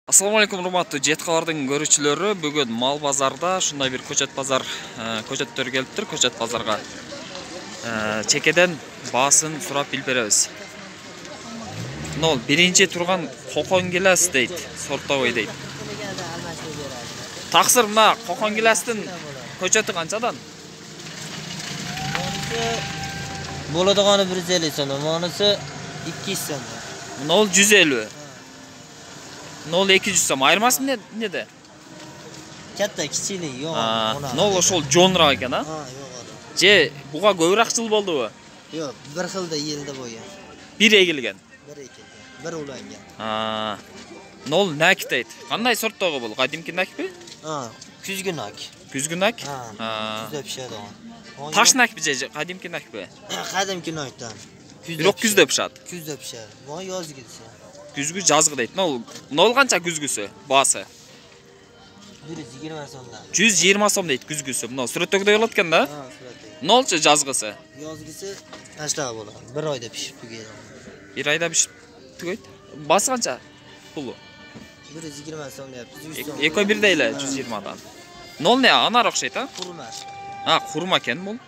Assalamu alaikum урматтуу жеткалардын көрүүчүлөрү. Бүгүн мал базарда ушундай бир көчөт базар көчөттөр келиптир. Көчөт базарга чекеден баасын сурап билип беребиз. Нол биринчи турган кокон гилас дейт, сортовой дейт. Таксыр мына кокон гиластын көчөтү канчадан? Болодоганы 150 сом, монысы 200 сом. Нол 150. Нол 200 сом. Айырмасы неде? Katta kichiklik yo'q. Нол ошол жонураак экен, а? Yo'q. Же буга көбүрөөк жыл болдубу? Yo'q, bir xilda yilda bo'lgan. Bir egilген. Bir ekilgan, bir ulangan. Нол нак дейт. Кандай сорттогу бул? Кадимки накпи? Kuzgi nak. Kuzgi nak? Kuzda pishadi. Taş nakpi же кадимки накпи? Qadimki nakdan. Бирок күздө пишат. Kuzda pishadi. Bu yozgisi. Күзгү жазгы дейт. Нол канча күзгүсү? Баасы? 120 сомдан. 120 сом дейт күзгүсү. Мына сүрөттөгүдөй болот экен да? Suratda. Нолчу жазгысы? Yozgisi ashtaga bo'ladi. 1 oyda pishib tugaydi. 1 ayda pishib tugayт. Баасы канча? Пулу? 120 сом deyapmiz. 100 сом. Экөө бирдей эле 120дан. Нол не анар окшойт, а? Qurma. Курма экен бул.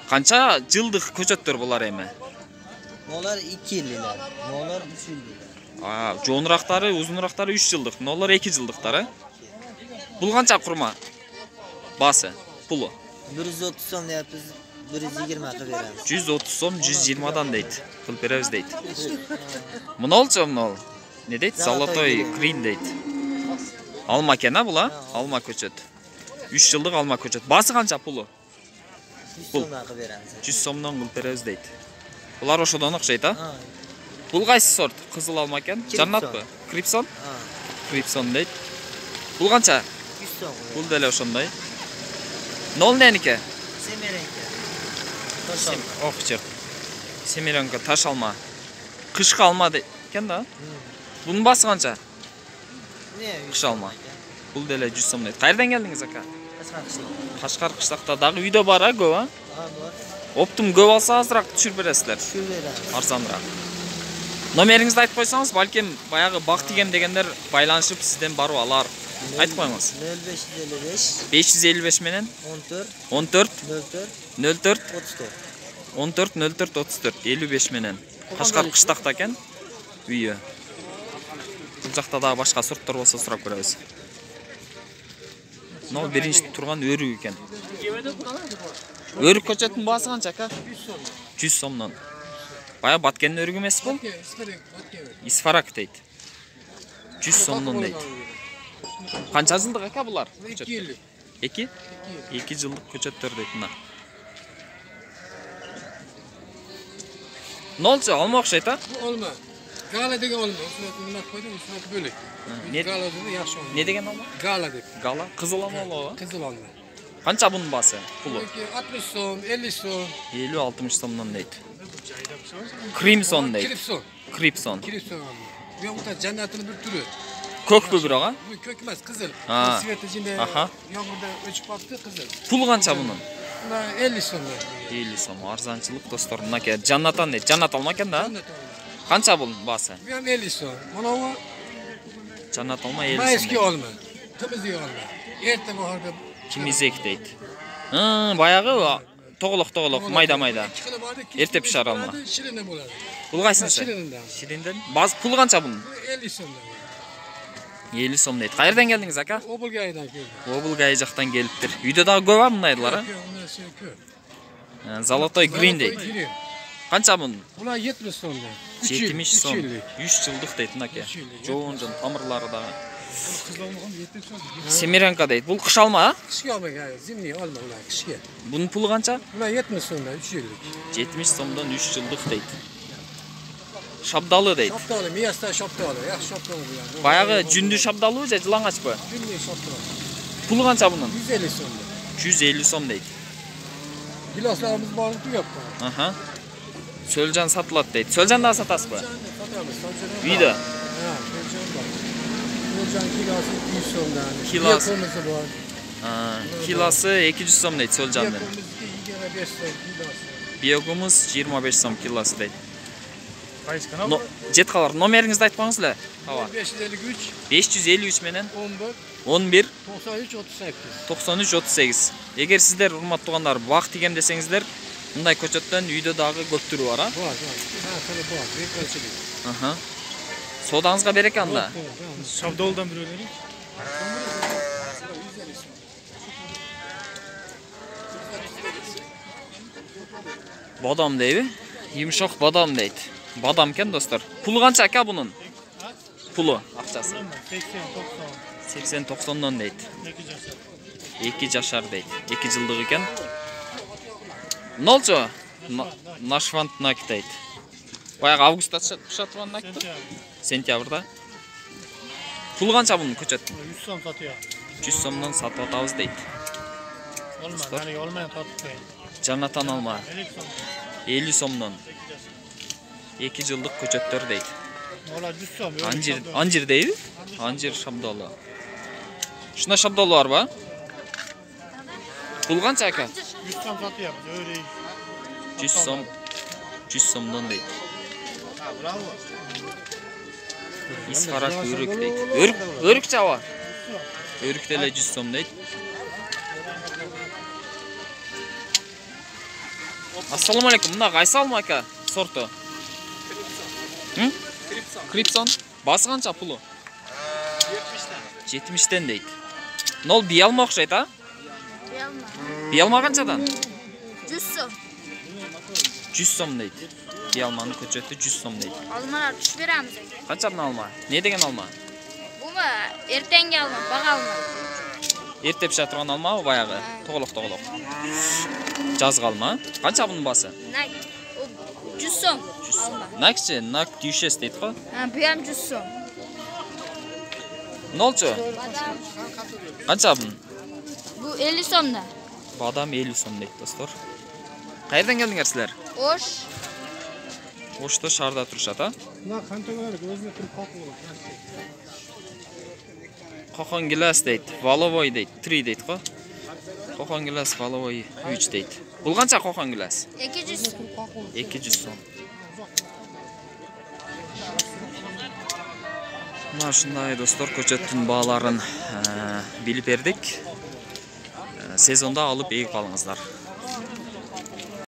Канча жылдык көчөттөр булар эми? Molar 2 yilliklar. Molar 3 yilliklar. Жонурактары, узунурактары 3 жылдык, нолар 2 жылдыктар, э? Бул канча курма? Баасы, пулу? 130 сом deyapmiz. 120 qilib beramiz. 130 сом 120дан дейт. Кылып беребиз дейт. Мынолчу мынол. Не дейт? Золотой грин дейт. Алма экен, а бул, а? Алма көчөт. 3 жылдык алма көчөт. Баасы канча пулу? 100 сомдан qilib beramiz. 100 сомдон кылып беребиз дейт. Булар ошодон окшойт, а? Бул кайсы сорт? Кызыл алма экен? Жаннатпы? Крипсон? Крипсон дейт. Бул канча? 100 сом. Бул деле ошондой. Нол неники? Semerenka. Охчер. Семеренка таш алма. Кышкы алма экен да? Бунун баасы канча? Кыш алма. Бул деле 100 сом дейт. Кайерден келдиңиз, ака? Кашкар кыштакта дагы үйдө бар, а, көп, а? Бар. Оптум көп алса азыраак түшүрүп бересиздер. Түшүрүп беребиз. Арзаныраак. Номериңизди айтып койсоңуз, балким баягы бак тигем дегендер байланышып сизден барып алар. Айтып коюңуз. 0555 555 менен 14 04 04 34 55 менен. Кашкар кыштакта экен үйү. Бул жакта дагы башка сорттор болсо сурап көрөбүз. Нол биринчи турган өрүк экен. Өрүк көчөтүнүн баасы канча, ака? 100 сомдон. Бая баткендин өрүгү эмес бул? Исфарак дейт. 100 сомдон дейт. Канча жылдык ака булар? 2 yıllık. 2? 2 жылдык көчөттөр дейт мына. Нолчу алма окшойт, а? Bu olma. Gala деген olma. Üstüne koydum, üstüne bölük. Ne- Gala dedi yaxşı olma. Не деген алма? Gala dedi. Гала, кызыл алма болобу? Kızıl olma. Канча бунун баасы? Пулу? 60 som, 50 som. 50-60 сомдон дейт. Кримсон дейт. Kripson. Крипсон. Kripson olma. Bu yokta cennetinin bir türü. Көкпү бирок, а? Bu kökmez kızıl. Ha. Bu siveti içinde Aha. yağmurda ölçüp baktı kızıl. Пулу канча бунун? Buna 50 som. 50 сом. Арзанчылык достор. Мынакей жаннатан дейт. Жаннат алма экен да? Cennet olma. Канча бунун баасы? Bu hem 50 som. Buna Жаннат алма 50 bu сом. eski olma. Temizliği olma. Erteme harda. Кимизек дейт. Баягы тоголок майда. Erте pişer alma. Şirine buladı. Бул кайсынысы? Şirinden. Ширинден. Баасы пулу канча бунун? 50 som. 50 сом дейт. Кайерден келдиңиз, ака? Obulgaydan geldi. Обулгай жактан келиптир. Үйдө дагы көп а мындайлар, а? Золотой грин дейт. Канча бунун? Ulan 70 sonda. 70 сом. 3 жылдык дейт мынакей. Жоон тамырлары дагы. Kızılmağım 70 son. Семеренка дейт. Бул кыш алма, а? Kışki alma ya. Zimni alma ulan kışki. Бунун пулу канча? Ulan 70 sonda 3 yıllık. 70 сомдон 3 жылдык дейт. Шабдалы дейт. Şaptalı, miyasta şaptalı. Ya şaptalı bu yani. Баягы жүндүү шабдалыбы же жылаңачпы? Zimni şaptalı. Пулу канча бунун? 150 sonda. 150 сом дейт. Gilaslarımız bağlı yaptı. Аха. Сөлжан сатылат дейт. Сөлжан дагы сатасызбы? Satıyoruz. Үйдө. Ha, Sölcan var. Sölcan kilosu 200 sonda. Kilosu. Yakomuzu var. Килосы 200 сом дейт сөлжандын. Yakomuz 25 son kilosu. Биогумуз 25 сом килосы дейт. Qaysi No, Жетқалар номеріңізді айтпаңыз ле. 553 553 менен 11 11 93 38. 93-38. Егер сіздер урматтуу туғандар бақ тигем десеңіздер, мындай көчөттөн үйдө дагы көп түрү бар, а? Var. Ha, şöyle var. Bir ölçülük. Аха. Содаңызга береке анда. Şabdoldan bir önerim. Бадам дейби? Yumuşak badam дейт. Badam eкен достор. Пулу канча ака бунун? Пулу, акчасы. 80-90 дейт. 2 жашар дейт. 2 жылдык экен. Нолчу? Нашвантнак дейт. Баягы августта пышат турган айтты. Сентябрда. Пулу канча бунун көчөттүн? 100 som satıyor. 100 сомдон сатып атабыз дейт. Olmaz. Hani olmayan tatlı. Жанатан алма. 50 som. 50 сомдон. 2 жылдык көчөттөр дейт. Ola 100 som. Анжир дейби? Анжир шабдалы. Шуна шабдалы барбы? Пул канча ака? 100 som satıyor. Öyle. 100 сом. 100 сомдон дейт. Bravo. Исқарак өрүк дейт. Өрүк чаба. Өрүк деле 100 сом дейт. Ассаламу алейкум. Мына кайсы алма ака сорту? Крипсон. Басы канча пулу? 70'ten. 70'ten дейт. Нол бий алма окшойт, а? Бий алма канчадан? 100 som. 100 сом дейт. Бий алманын көчөтү 100 сом дейт. Almalar tuş veremiz. Канчадан алма? Не деген алма? Bu mu? Ertenge alma, bağa alma. Эрте пиша турган алма баягы. Тоголок. Жазгы алма. Канча бунун басы? Nak. O 100 som. 100 сом. Alma. Накчы, нак дүйшес дейт го. Ha, bu hem 100 som. Нолчу? Канча бунун? Bu 50 somda. Badam 50 сом дейт достор. Кайерден келдиңер силер? Oş. Ошто шаарда турушат, а? Buna kantolar gözüne kırıp kalkıyor. Кокон гилас дейт, воловой дейт, 3 дейт го. Кокон гилас, воловой 3 дейт. Бул канча кокон гилас? 200 som. 200 сом. Мына ушундай достор көчөттүн бааларын билип бердик. Сезонда алып эгип алыңыздар.